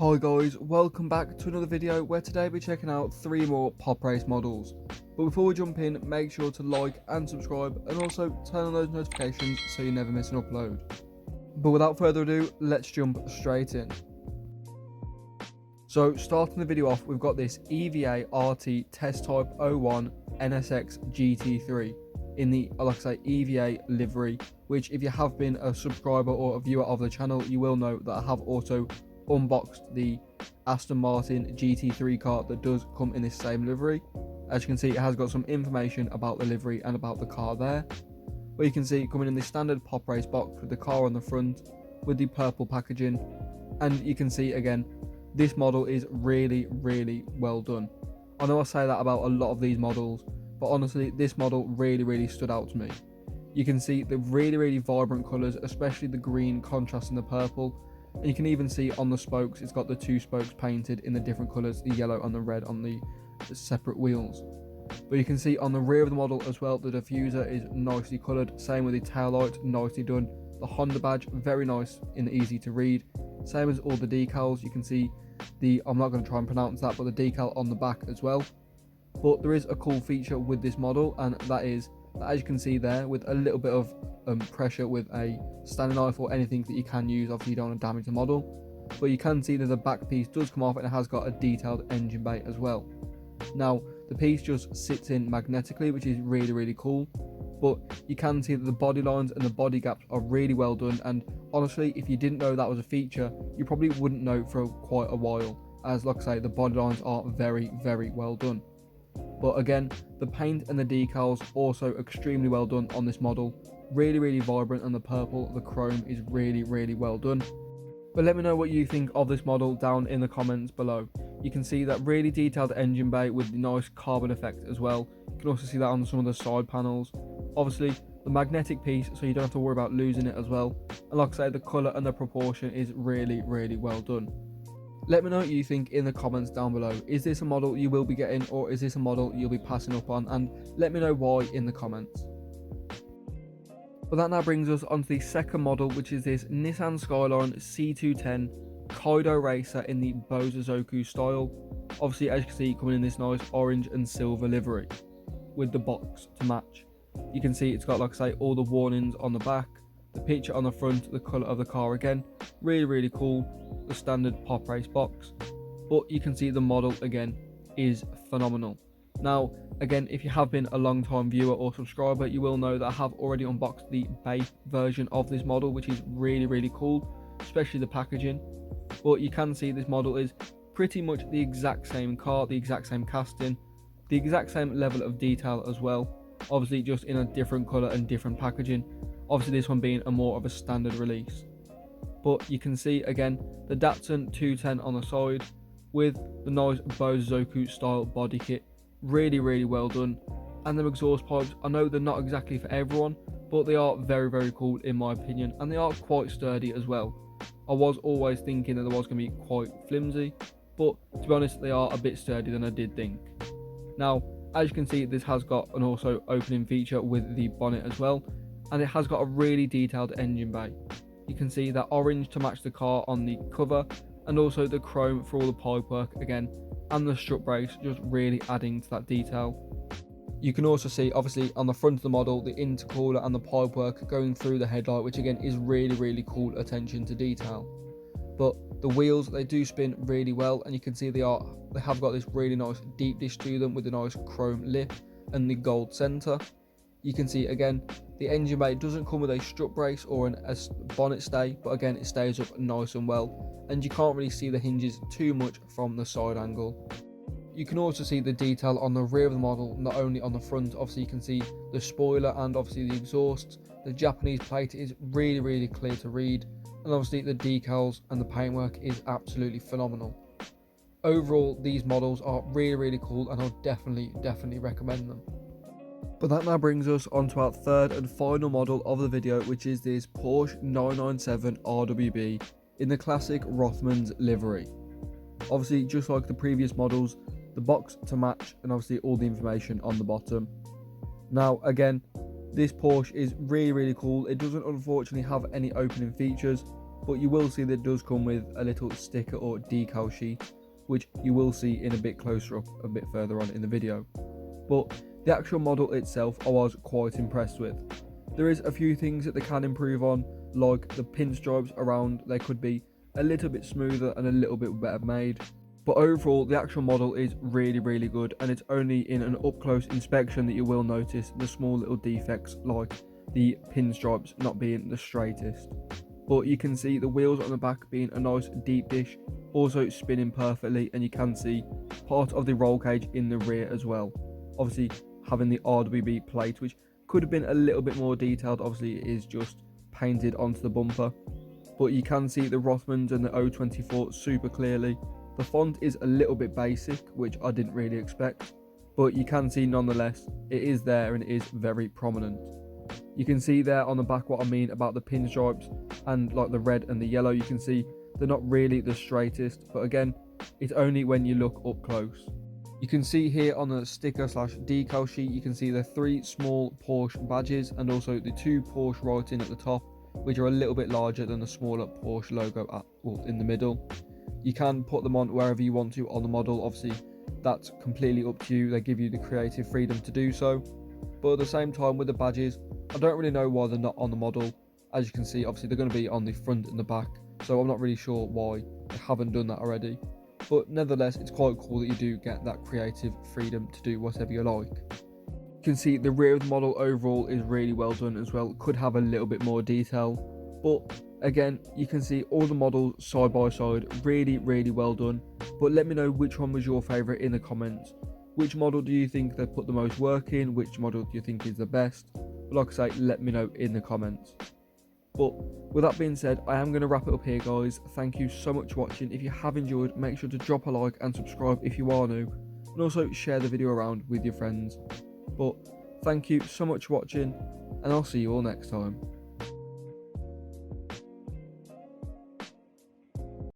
Hi guys, welcome back to another video where today we're checking out 3 more PopRace models. But before we jump in, make sure to like and subscribe and also turn on those notifications so you never miss an upload. But without further ado, let's jump straight in. So starting the video off, we've got this EVA RT Test Type 01 NSX GT3 in the, like I say, EVA livery, which if you have been a subscriber or a viewer of the channel, you will know that I have also unboxed the Aston Martin GT3 car that does come in this same livery. As you can see, it has got some information about the livery and about the car there. But you can see coming in the standard PopRace box with the car on the front with the purple packaging, and you can see again this model is really well done. I know I say that about a lot of these models, but honestly this model really stood out to me. You can see the really vibrant colours, especially the green contrasting the purple. And you can even see on the spokes, it's got the 2 spokes painted in the different colours, the yellow and the red on the separate wheels. But you can see on the rear of the model as well, the diffuser is nicely coloured, same with the tail light, nicely done. The Honda badge, very nice and easy to read. Same as all the decals, you can see the, I'm not going to try and pronounce that, but the decal on the back as well. But there is a cool feature with this model, and that is, as you can see there, with a little bit of pressure with a standing knife or anything that you can use, obviously you don't want to damage the model, but you can see that the back piece does come off and it has got a detailed engine bay as well. Now the piece just sits in magnetically, which is really cool, but you can see that the body lines and the body gaps are really well done, and honestly if you didn't know that was a feature, you probably wouldn't know for quite a while, as like I say, the body lines are very well done. But again, the paint and the decals also extremely well done on this model. Really vibrant, and the purple, the chrome is really well done. But let me know what you think of this model down in the comments below. You can see that really detailed engine bay with the nice carbon effect as well. You can also see that on some of the side panels. Obviously the magnetic piece, so you don't have to worry about losing it as well. And like I say, the colour and the proportion is really well done. Let me know what you think in the comments down below. Is this a model you will be getting, or is this a model you'll be passing up on? And let me know why in the comments. But that now brings us on to the second model, which is this Nissan Skyline C210 KAIDO RACER in the Bozozoku style. Obviously, as you can see, coming in this nice orange and silver livery with the box to match. You can see it's got, like I say, all the warnings on the back, the picture on the front, the colour of the car again, really cool. The standard PopRace box, but you can see the model again is phenomenal. Now again, if you have been a long time viewer or subscriber, you will know that I have already unboxed the base version of this model, which is really cool, especially the packaging. But you can see this model is pretty much the exact same car, the exact same casting, the exact same level of detail as well, obviously just in a different colour and different packaging, obviously this one being a more of a standard release. But you can see again the Datsun 210 on the side with the nice Bozozoku style body kit, really well done. And the exhaust pipes, I know they're not exactly for everyone, but they are very cool in my opinion, and they are quite sturdy as well. I was always thinking that they was going to be quite flimsy, but to be honest they are a bit sturdier than I did think. Now as you can see, this has got an also opening feature with the bonnet as well, and it has got a really detailed engine bay. You can see that orange to match the car on the cover, and also the chrome for all the pipework again, and the strut brace just really adding to that detail. You can also see obviously on the front of the model the intercooler and the pipework going through the headlight, which again is really cool attention to detail. But the wheels, they do spin really well, and you can see they have got this really nice deep dish to them with the nice chrome lip and the gold center. You can see again the engine bay doesn't come with a strut brace or a bonnet stay, but again it stays up nice and well, and you can't really see the hinges too much from the side angle. You can also see the detail on the rear of the model, not only on the front. Obviously you can see the spoiler and obviously the exhaust. The Japanese plate is really clear to read, and obviously the decals and the paintwork is absolutely phenomenal. Overall these models are really cool, and I'll definitely recommend them. But that now brings us on to our third and final model of the video, which is this Porsche 997 RWB in the classic Rothmans livery. Obviously just like the previous models, the box to match, and obviously all the information on the bottom. Now again, this Porsche is really cool. It doesn't unfortunately have any opening features, but you will see that it does come with a little sticker or decal sheet, which you will see in a bit closer up a bit further on in the video. But the actual model itself I was quite impressed with. There is a few things that they can improve on, like the pinstripes around, they could be a little bit smoother and a little bit better made. But overall, the actual model is really good, and it's only in an up close inspection that you will notice the small little defects, like the pinstripes not being the straightest. But you can see the wheels on the back being a nice deep dish, also spinning perfectly, and you can see part of the roll cage in the rear as well. Obviously having the RWB plate, which could have been a little bit more detailed, obviously it is just painted onto the bumper. But you can see the Rothmans and the O24 super clearly. The font is a little bit basic, which I didn't really expect, but you can see nonetheless it is there and it is very prominent. You can see there on the back what I mean about the pinstripes, and like the red and the yellow, you can see they're not really the straightest, but again, it's only when you look up close. You can see here on the sticker slash decal sheet, you can see the 3 small Porsche badges and also the 2 Porsche writing at the top, which are a little bit larger than the smaller Porsche logo in the middle. You can put them on wherever you want to on the model, obviously that's completely up to you, they give you the creative freedom to do so. But at the same time with the badges, I don't really know why they're not on the model. As you can see, obviously they're going to be on the front and the back, so I'm not really sure why they haven't done that already. But nevertheless, it's quite cool that you do get that creative freedom to do whatever you like. You can see the rear of the model overall is really well done as well, could have a little bit more detail, but again, you can see all the models side by side, really well done. But let me know which one was your favourite in the comments. Which model do you think they put the most work in? Which model do you think is the best? But like I say, let me know in the comments. But with that being said, I am going to wrap it up here, guys. Thank you so much for watching. If you have enjoyed, make sure to drop a like and subscribe if you are new, and also share the video around with your friends. But thank you so much for watching, and I'll see you all next time.